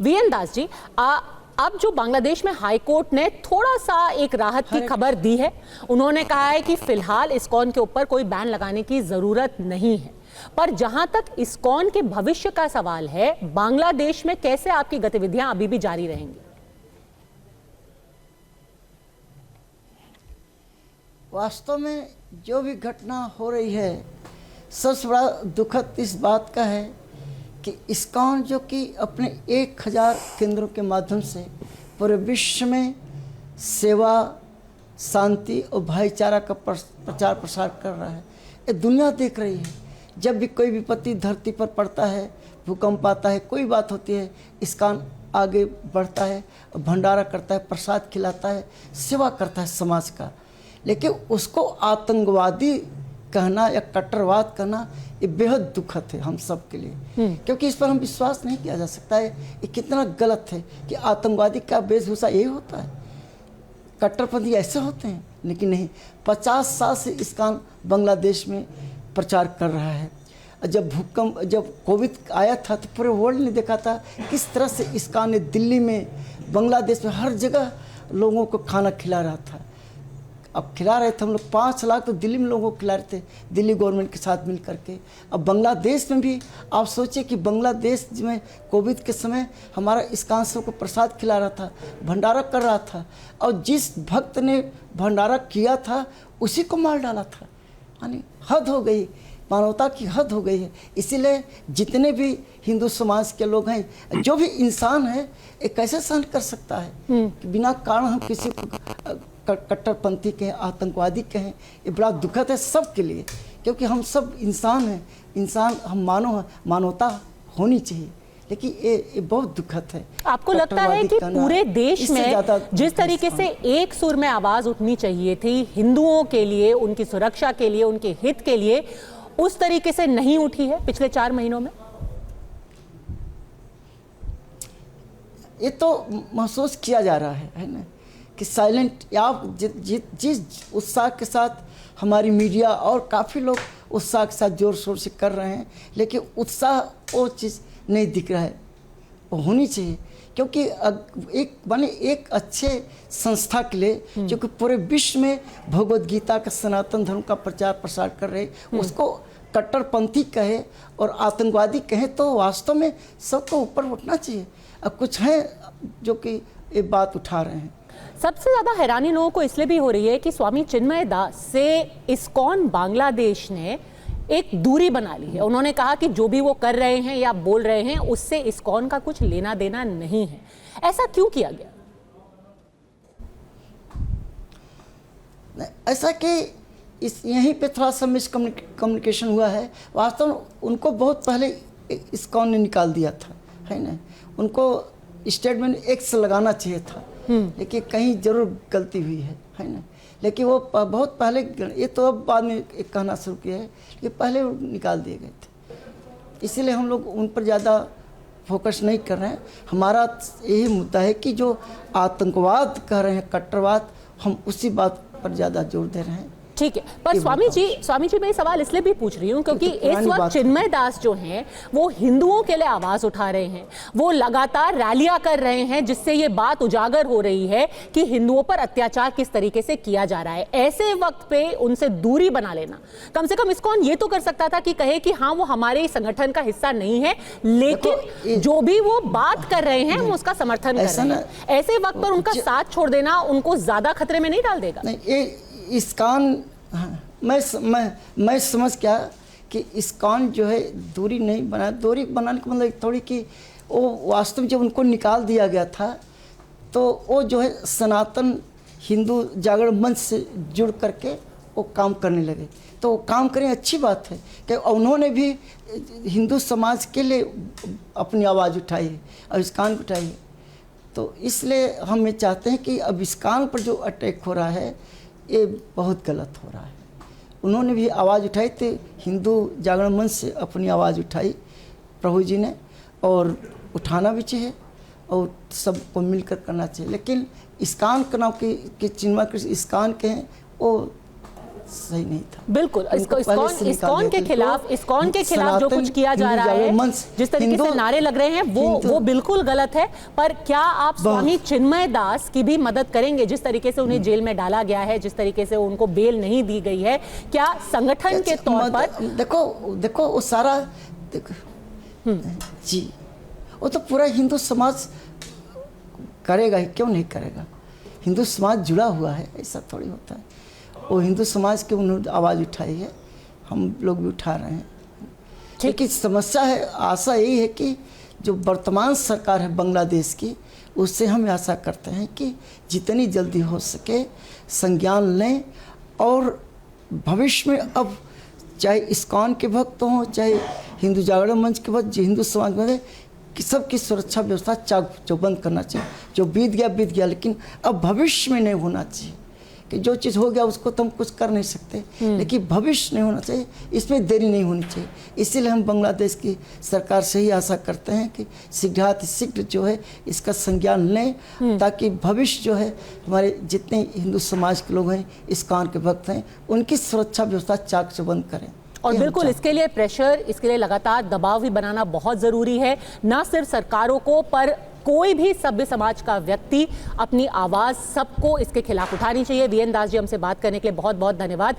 VN Das ji, अब जो बांग्लादेश में हाई कोर्ट ने थोड़ा सा एक राहत की खबर दी है। उन्होंने कहा है कि फिलहाल इस्कॉन के ऊपर कोई बैन लगाने की जरूरत नहीं है, पर जहां तक इस्कॉन के भविष्य का सवाल है, बांग्लादेश में कैसे आपकी गतिविधियां अभी भी जारी रहेंगी? वास्तव में जो भी घटना हो रही है, सबसे बड़ा दुखद इस बात का है कि इस्कॉन जो कि अपने 1000 केंद्रों के माध्यम से पूरे विश्व में सेवा, शांति और भाईचारा का प्रचार प्रसार कर रहा है, ये दुनिया देख रही है। जब भी कोई विपत्ति धरती पर पड़ता है, भूकंप आता है, कोई बात होती है, इस्कॉन आगे बढ़ता है, भंडारा करता है, प्रसाद खिलाता है, सेवा करता है समाज का। लेकिन उसको आतंकवादी कहना या कट्टरवाद कहना ये बेहद दुखद है हम सब के लिए, क्योंकि इस पर हम विश्वास नहीं किया जा सकता है। ये कितना गलत है कि आतंकवादी का वेशभूषा यही होता है, कट्टरपंथी ऐसे होते हैं। लेकिन नहीं, 50 साल से इस्कॉन बांग्लादेश में प्रचार कर रहा है। जब कोविड आया था तो पूरे वर्ल्ड ने देखा था किस तरह से इस्कॉन ने दिल्ली में, बांग्लादेश में हर जगह लोगों को खाना खिला रहा था। अब खिला रहे थे हम लोग 5 लाख तो दिल्ली में लोगों को खिला रहे थे, दिल्ली गवर्नमेंट के साथ मिल करके। अब बांग्लादेश में भी आप सोचिए कि बांग्लादेश में कोविड के समय हमारा इस्कॉन को प्रसाद खिला रहा था, भंडारा कर रहा था, और जिस भक्त ने भंडारा किया था उसी को मार डाला था। यानी हद हो गई, मानवता की हद हो गई है। इसीलिए जितने भी हिंदू समाज के लोग हैं, जो भी इंसान है, ये कैसे सहन कर सकता है कि बिना कारण हम किसी कट्टरपंथी कहें, आतंकवादी कहें। ये बड़ा दुखद है सबके लिए, क्योंकि हम सब इंसान हैं, इंसान हम मानवता होनी चाहिए। लेकिन ये बहुत दुखद है। आपको लगता है कि पूरे देश में जिस तरीके से एक सुर में आवाज उठनी चाहिए थी हिंदुओं के लिए, उनकी सुरक्षा के लिए, उनके हित के लिए, उस तरीके से नहीं उठी है पिछले 4 महीनों में? ये तो महसूस किया जा रहा है ना, कि साइलेंट आप जिस उत्साह के साथ हमारी मीडिया और काफ़ी लोग उत्साह के साथ जोर शोर से कर रहे हैं, लेकिन उत्साह वो चीज़ नहीं दिख रहा है, वो होनी चाहिए। क्योंकि एक अच्छे संस्था के लिए जो कि पूरे विश्व में भगवद गीता का, सनातन धर्म का प्रचार प्रसार कर रहे, उसको कट्टरपंथी कहे और आतंकवादी कहे तो वास्तव में सबको ऊपर उठना चाहिए। अब कुछ हैं जो कि ये बात उठा रहे हैं। सबसे ज्यादा हैरानी लोगों को इसलिए भी हो रही है कि स्वामी चिन्मय दास से इस्कॉन बांग्लादेश ने एक दूरी बना ली है। उन्होंने कहा कि जो भी वो कर रहे हैं या बोल रहे हैं उससे इस्कॉन का कुछ लेना देना नहीं है। ऐसा क्यों किया गया? ऐसा कि यहीं पे थोड़ा सा मिसकम्युनिकेशन हुआ है। वास्तव में उनको बहुत पहले इस्कॉन ने निकाल दिया था, है ना। उनको स्टेटमेंट X लगाना चाहिए था, लेकिन कहीं जरूर गलती हुई है ना। लेकिन वो बहुत पहले, ये तो अब बाद में एक कहना शुरू किया है, ये पहले निकाल दिए गए थे। इसीलिए हम लोग उन पर ज़्यादा फोकस नहीं कर रहे हैं। हमारा यही मुद्दा है कि जो आतंकवाद कह रहे हैं, कट्टरवाद, हम उसी बात पर ज़्यादा जोर दे रहे हैं। ठीक है, पर स्वामी जी मैं सवाल इसलिए भी पूछ रही हूँ क्योंकि इस वक्त चिन्मय दास जो हैं वो हिंदुओं के लिए आवाज उठा रहे हैं, वो लगातार रैलियां कर रहे हैं, जिससे ये बात उजागर हो रही है कि हिंदुओं पर अत्याचार किस तरीके से किया जा रहा है। ऐसे वक्त पे उनसे दूरी बना लेना, कम से कम इस्कॉन ये तो कर सकता था कि कहे कि हाँ वो हमारे संगठन का हिस्सा नहीं है, लेकिन जो भी वो बात कर रहे हैं हम उसका समर्थन कर रहे हैं। ऐसे वक्त पर उनका साथ छोड़ देना उनको ज्यादा खतरे में नहीं डाल देगा? इस्कॉन, मैं समझ क्या कि इस्कॉन जो है दूरी नहीं बना, दूरी बनाने का मतलब थोड़ी कि वो वास्तव में जब उनको निकाल दिया गया था तो वो जो है सनातन हिंदू जागरण मंच से जुड़ करके वो काम करने लगे। तो वो काम करें, अच्छी बात है कि उन्होंने भी हिंदू समाज के लिए अपनी आवाज़ उठाई है और इस्कॉन उठाई है। तो इसलिए हम ये चाहते हैं कि अब इस्कॉन पर जो अटैक हो रहा है ये बहुत गलत हो रहा है। उन्होंने भी आवाज़ उठाई थी, हिंदू जागरण मंच से अपनी आवाज़ उठाई प्रभु जी ने, और उठाना भी चाहिए और सबको मिलकर करना चाहिए। लेकिन इस्कॉन का नाम कि चिन्मय कृष्ण इस्कॉन के हैं, वो सही नहीं था। बिल्कुल, उनको पहले से निकाल इस्कॉन के दिया था। खिलाफ, इस्कॉन के खिलाफ जो सनातन कुछ किया जा हिंदू रहा है, जागरण मंच, जिस तरीके से नारे लग रहे हैं, वो बिल्कुल गलत है। पर क्या आप स्वामी चिन्मय दास की भी मदद करेंगे? जिस तरीके से उन्हें जेल में डाला गया है, जिस तरीके से उनको बेल नहीं दी गई है, क्या संगठन के तौर पर? देखो वो सारा जी, वो तो पूरा हिंदू समाज करेगा ही, क्यों नहीं करेगा? हिंदू समाज जुड़ा हुआ है, ऐसा थोड़ी होता है। वो हिंदू समाज की उन्होंने आवाज़ उठाई है, हम लोग भी उठा रहे हैं। लेकिन समस्या है, आशा यही है कि जो वर्तमान सरकार है बांग्लादेश की, उससे हम आशा करते हैं कि जितनी जल्दी हो सके संज्ञान लें, और भविष्य में अब चाहे इस्कॉन के भक्त हों, चाहे हिंदू जागरण मंच के भक्त, जो हिंदू समाज में, कि सबकी सुरक्षा व्यवस्था चाक चौबंद करना चाहिए। जो बीत गया, लेकिन अब भविष्य में नहीं होना चाहिए। कि जो चीज़ हो गया उसको तो हम कुछ कर नहीं सकते, लेकिन भविष्य नहीं होना चाहिए, इसमें देरी नहीं होनी चाहिए। इसीलिए हम बांग्लादेश की सरकार से ही आशा करते हैं कि शीघ्र जो है इसका संज्ञान लें, ताकि भविष्य जो है हमारे जितने हिंदू समाज के लोग हैं, इस्कॉन के भक्त हैं, उनकी सुरक्षा व्यवस्था चाक चौबंद करें। और बिल्कुल इसके लिए प्रेशर, इसके लिए लगातार दबाव भी बनाना बहुत ज़रूरी है, ना सिर्फ सरकारों को, पर कोई भी सभ्य समाज का व्यक्ति अपनी आवाज़ सबको इसके खिलाफ उठानी चाहिए। वीएन दास जी, हमसे बात करने के लिए बहुत बहुत धन्यवाद।